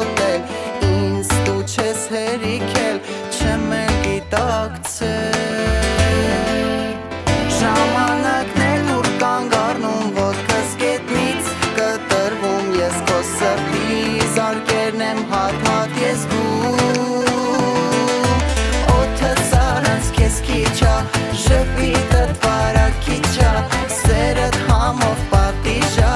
մոտել ինձ դու չես հերիքել չեմ էլ գիտակցել ժամանակն էլ ուր կանգ առնում ոտքս գետնից կտրվում ես քո սրտի զարկերն եմ հատ-հատ ես զգում օդս առանց քեզ քիչ ա ժպիտդ վարակիչ ա սերդ համով պատիժ ա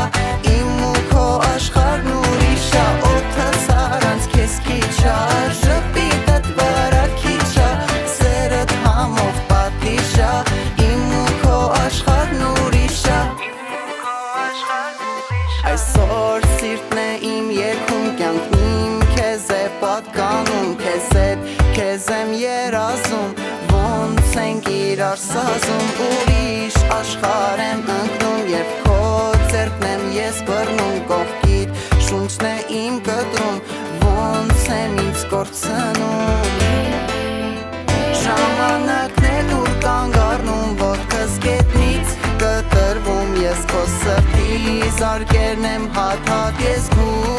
իմ ու քո աշխարհն ուրիշ ա օդս առանց քեզ քիչ ա ժպիտդ վարակիչ ա սերդ համով պատիժ ա իմ ու քո աշխարհն ուրիշ ա այսօր սիրտն է իմ երգում կյանքն իմ քեզ է պատկանում քեզ հետ քեզ եմ երազում ոնց ենք իրար սազում ուրիշ աշխարհ եմ ընկնում երբ քո ձեռքն եմ ես բռնում կողքիդ շունչն է իմ կտրում ոնց եմ ինձ կորցնում ժամանակն էլ ուր կանգ առնում ոտքս գետնից կտրվում ես քո սրտի զարկերն եմ հատ-հատ ես զգում